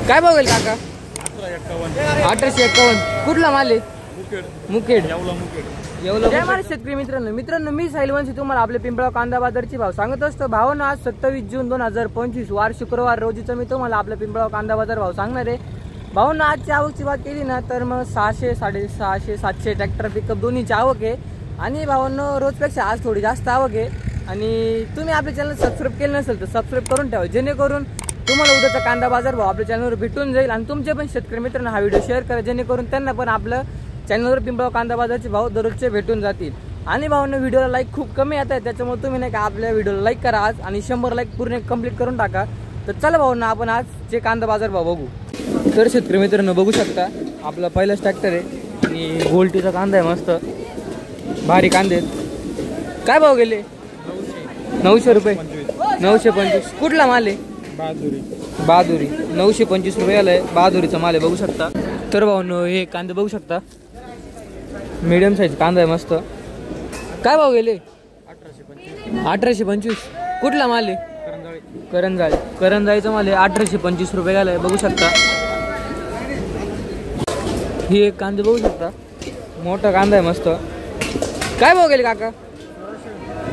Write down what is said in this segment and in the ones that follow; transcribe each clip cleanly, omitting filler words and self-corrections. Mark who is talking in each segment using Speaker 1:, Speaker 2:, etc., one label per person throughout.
Speaker 1: काय भाव गेल काका? 1851. कुठला माल आहे? मुखेड. जय महाराज शेतकरी मित्रांनो मी साहिल वंशी तुम्हाला आपले पिंपळगाव कांदा बाजारची भाव सांगत असतो. भावांनो, आज 27 जून 2025 वार शुक्रवार रोजीचा मी तुम्हाला आपल्या पिंपळगाव कांदा बाजार भाव सांगणार आहे. भावांनो, आजची आवकची बात केली ना तर मग 600, 650, 700 ट्रॅक्टर पिकअप दोन्हीची आवक आहे. आणि भावांनो, रोजपेक्षा आज थोडी जास्त आवक आहे. आणि तुम्ही आपल्या चॅनल सबस्क्राईब केलं नसेल तर सबस्क्राईब करून ठेवा, जेणेकरून तुम्हाला उद्याचा कांदा बाजार भाव आपल्या चॅनलवर भेटून जाईल. आणि तुमचे पण शेतकरी मित्रांनो हा व्हिडिओ शेअर करा, जेणेकरून त्यांना पण आपलं चॅनलवर पिंपळगाव कांदा बाजारचे भाव दररोजचे भेटून जातील. आणि भावांनो, व्हिडिओला लाईक खूप कमी येत आहे, त्याच्यामुळे तुम्ही नाही का आपल्या व्हिडिओला लाईक करा आज आणि 100 लाईक पूर्ण कंप्लीट करून टाका. तर चला भावांनो, आपण आज जे कांदा बाजार भाव बघू. तर शेतकरी मित्रांनो बघू शकता, आपला पहिलाच ट्रॅक्टर आहे आणि गोल्टीचा कांदा आहे, मस्त भारी कांदे आहेत. काय भाव गेले? 900 रुपये. 925. कुठला माल आहे? बहादुरी. 925 रुपये आलाय. बहादुरीचा माल आहे, बघू शकता. तर भावांनो, हे कांदे बघू शकता, मीडियम साईज कांदा आहे, मस्त. काय भाव गेले? 1825. कुठला माल आहे? करंजाळीचा माल आहे. 1825 रुपये आलाय, बघू शकता. ही एक कांदे बघू शकता, मोठा कांदा आहे, मस्त. काय भाव गेले काका?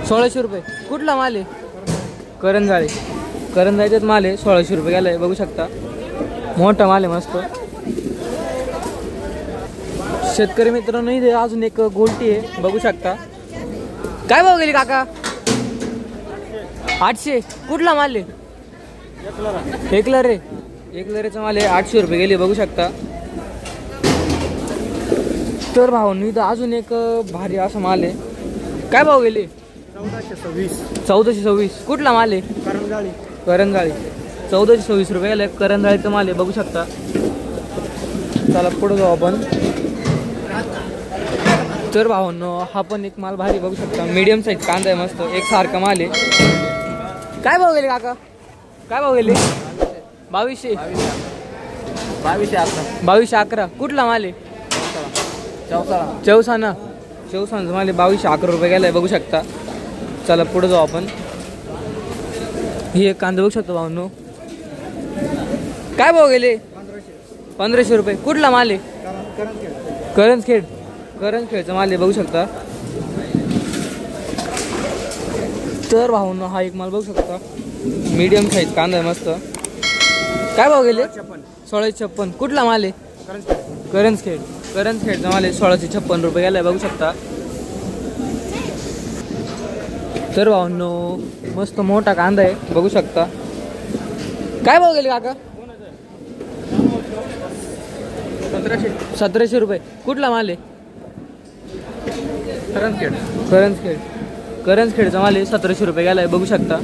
Speaker 1: 1600 रुपये. कुठला माल आहे? करंजाळीचाच माल आहे. 1600 रुपये गेलाय, बघू शकता. मोठा माल आहे, मस्त. शेतकरी मित्रांनो, इथे अजून एक गोल्टी आहे, बघू शकता. काय भाव गेली काका? 800. कुठला माल आहे? एकलरेचा माल आहे. 800 रुपये गेले, बघू शकता. तर भावांनो, इथं अजून एक भारी असा माल आहे. काय भाव गेले? 1426. कुठला माल आहे? करंजाळी. 1426 रुपये गेला. करंजाळीचा माल आहे, बघू शकता. चला पुढे जाऊ आपण. तर भावांनो, हा पण एक माल भारी बघू शकता, मीडियम साईज कांदा आहे, मस्त एक सारखा माल आहे. काय भाव गेले काका? काय भाव गेले? 2211. कुठला माल आहे? चौसाना माल आहे. 2211 रुपये गेलाय, बघू शकता. चला पुढे जाऊ आपण. ही एक कांदा बघू शकतो भावांनो. काय भाव गेले? 1500 रुपये. कुठला माल आहे? करंजखेडचा माल आहे, बघू शकता. तर भावांनो, हा एक माल बघू शकता, मीडियम साईज कांदा आहे, मस्त. काय भाव गेले? 1656. कुठला माल आहे? करंजखेडचा माल आहे. 1656 रुपये गेलाय, बघू शकता. तर भावांनो, मस्त मोठा कांदा आहे, बघू शकता. काय भाव गेले काका? 1700 रुपये. कुठला माल आहे? करंजखेडचा माल आहे. 1700 रुपये गेलाय, बघू शकता.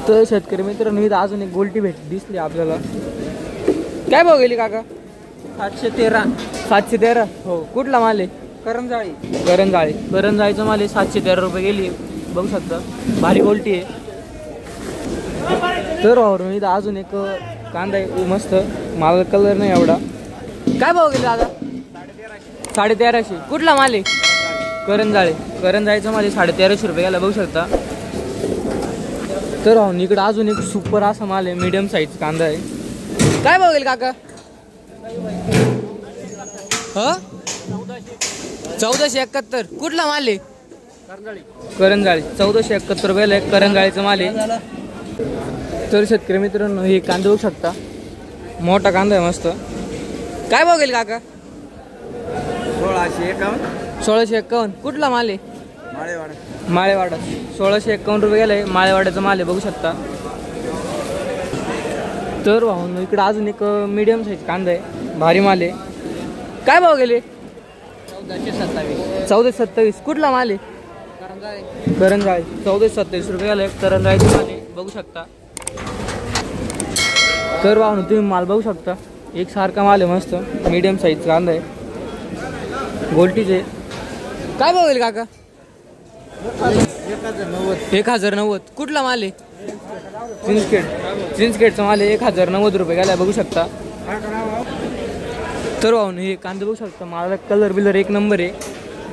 Speaker 1: तर शेतकरी मित्रांनो, इथं अजून एक गोल्टी दिसली आपल्याला. काय भाव गेली काका? 713. हो. कुठला माल आहे? करंजाळीचा माल आहे. 713 रुपये गेली, बघू शकता. भारी गोल्टी आहे. तर भाऊ, इथं अजून एक कांदा आहे, मस्त. मला कलर नाही एवढा. काय भाव गेले दादा? 1350. कुठला माल आहे? करंजाळीचा माल आहे. 1350 रुपये गेला, बघू शकता. तर भाऊ, इकडं अजून एक सुपर असा माल आहे, मीडियम साईज कांदा आहे. काय भाव गेले काका? 1471. कुठला माल आहे? करंजाळी. 1471 रुपयाला एक करंजाळीचा माल आहे. तर शेतकरी मित्रांनो, हे कांदा बघू शकता, मोठा कांदा आहे, मस्त. काय भाव गेले काका? 1651. कुठला माल आहे? माळेवाडा. 1651 रुपये गेलाय. माळेवाड्याचा माल आहे, बघू शकता. तर भाऊ, इकडे अजून एक मीडियम साईज कांदा आहे, भारी माल आहे. काय भाव गेले? 1427. कुठला माल आहे? करंजाळी. 1427 रुपये गेलाय. करंजाळीचा माल आहे, बघू शकता. तर भाऊ, तुम्ही माल बघू शकता, एक सारखा माल आहे, मस्त मीडियम साईज कांदा आहे, गोल्टीचे. काय भाव गेले काका? 1090. कुठला माल आहे? चिंचखेडचा माल आहे. 1090 रुपये गेला, बघू शकता. तर भाऊ, हे कांदे बघू शकता, मला कलर बिलर एक नंबर आहे,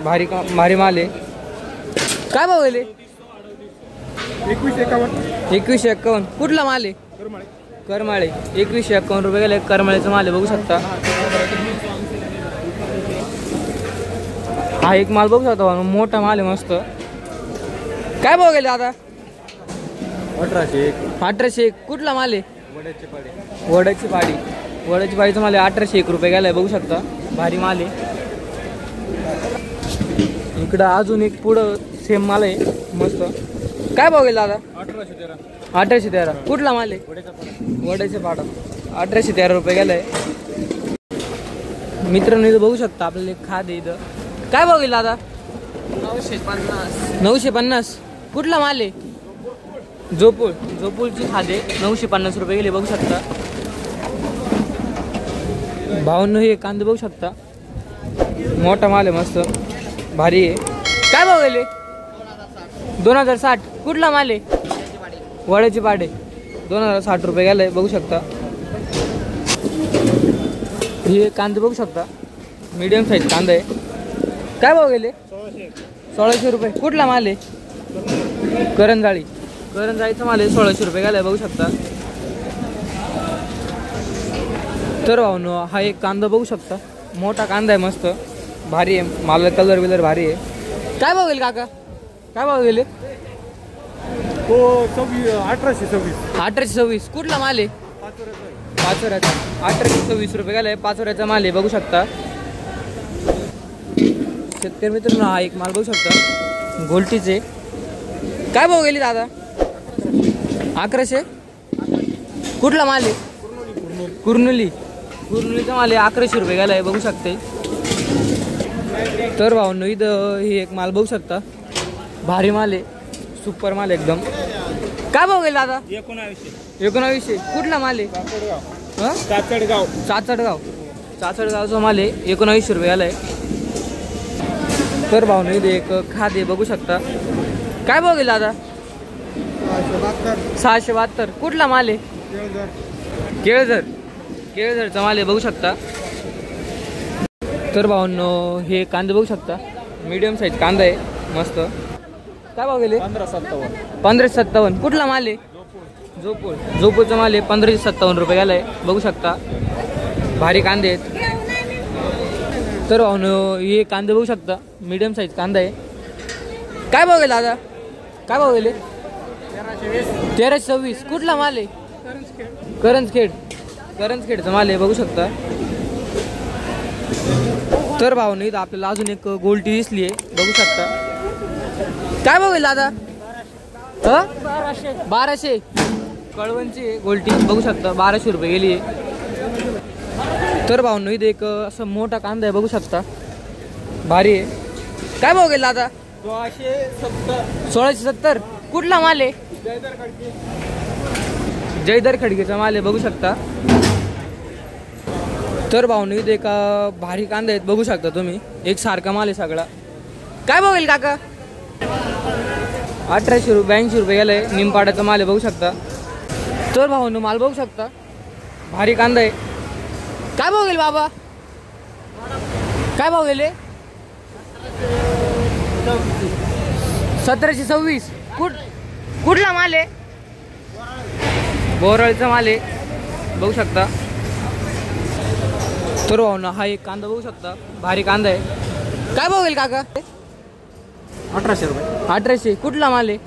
Speaker 1: भारी माल आहे. काय भाव गेले?
Speaker 2: 2151.
Speaker 1: 2151 कुठला माल आहे? करमाळे 2151 रुपये गेले. करमाळ्याचा माल आहे बघू शकता. हा एक माल बघू शकता, मोठा माल आहे मस्त. काय भाव गेले दादा? 1801 कुठला माल आहे? वड्याची पाडीचा माल आहे. 1801 रुपये गेलाय बघू शकता. भारी माल आहे. इकडं अजून एक पुढं सेम माल आहे मस्त. काय भाव गेला दादा? 1813 कुठला माल आहे? वड्याचे पाडा 1813 रुपये गेलाय. मित्रांनो इथं बघू शकता आपल्याला एक खाद आहे इथं. काय भाव गेला दादा? 950 कुठला माल आहे? जोपूळची खाद आहे. 950 रुपये गेले बघू शकता. भावांनो हे कांदे बघू शकता, मोठा माल आहे मस्त भारी आहे. काय भाव गेले? 2060 कुठला माल आहे? वड्याची पाडे 2060 रुपये गेलाय बघू शकता. हे कांदे बघू शकता, मीडियम साईज कांदा आहे. काय भाव गेले? 1600 रुपये कुठला माल आहे? करंजाळीचा माल आहे. 1600 रुपये गेलाय बघू शकता. तर भावनो हा एक कांदा बघू शकता, मोठा कांदा आहे मस्त भारी आहे. माल कलर बिलर भारी आहे. काय भाव गेले काका? काय भाव गेले? 1826 कुठला माल आहे? पाचोऱ्याचा 1826 रुपये गेलाय. पाचोऱ्याचा माल आहे बघू शकता. शेतकरी मित्रांनो हा एक माल बघू शकता गोल्टीचे. काय भाव गेली दादा? 1100 कुठला माल आहे? कुर्नुलीचा माल आहे. 1100 रुपये गेलाय बघू शकते. तर भावनो इथं हे एक माल बघू शकता, भारी माल आहे, सुपर माल एकदम. काय भाव गेला दादा? 1900 कुठला माल आहे? चाचडगावचा माल आहे. 1900 रुपये गेलाय. तर भावनो इथे एक खाद आहे बघू शकता. काय भाव गेला दादा? 672 कुठला माल आहे? केळझरचा माल आहे बघू शकता. तर भावांनो हे कांदे बघू शकता, मीडियम साईज कांदा आहे मस्त. काय भाव गेले? 1557 कुठला माल आहे? जोपूळचा माल आहे. 1557 रुपये गेलाय बघू शकता. भारी कांदे आहेत. तर भावांनो हे कांदे बघू शकता, मीडियम साईज कांदा आहे. काय भाव गेला दादा? काय भाव गेले? 1326 कुठला माल आहे? करंजखेडचा माल आहे बघू शकता. तर भावनो इथं आपल्याला अजून एक गोल्टी दिसली आहे बघू शकता. काय भाव गेला दादा? 1200 कळवणची गोल्टी बघू शकता. 1200 रुपये गेली आहे. तर भावनो इथं एक असं मोठा कांदा आहे बघू शकता, भारी आहे. काय भाव गेला दादा? 1670 कुठला माल आहे? जयदर खडकेचा माल आहे बघू शकता. तर भावनो इथे एक भारी कांदा आहेत बघू शकता तुम्ही, एक सारखा माल आहे सगळा. काय भाव गेल काका? 1882 रुपये गेलाय. निमपाड्याचा माल आहे बघू शकता. तर भावनो माल बघू शकता, भारी कांदा आहे. काय भाव गेल बाबा? काय भाव गेले? 1726 कुठला माल आहे? बोराळीचा माल आहे बघू शकता. तर भावना हा एक कांदा बघू शकता, भारी कांदा आहे. काय भाव गेल काका?
Speaker 2: 1800 रुपये.
Speaker 1: 1800 कुठला माल आहे?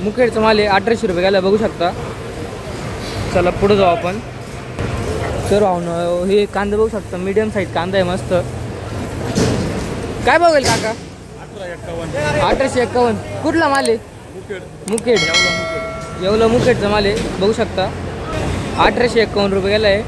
Speaker 1: मुखेडचा माल आहे. 1800 रुपये गेला बघू शकता. चला पुढे जाऊ आपण. तर भावना हे कांदा बघू शकता, मीडियम साईज कांदा आहे मस्त. काय भाव गेल काका? 1851 कुठला माल आहे? मुखेडचा माल आहे बघू शकता. 1851 रुपये गेला आहे.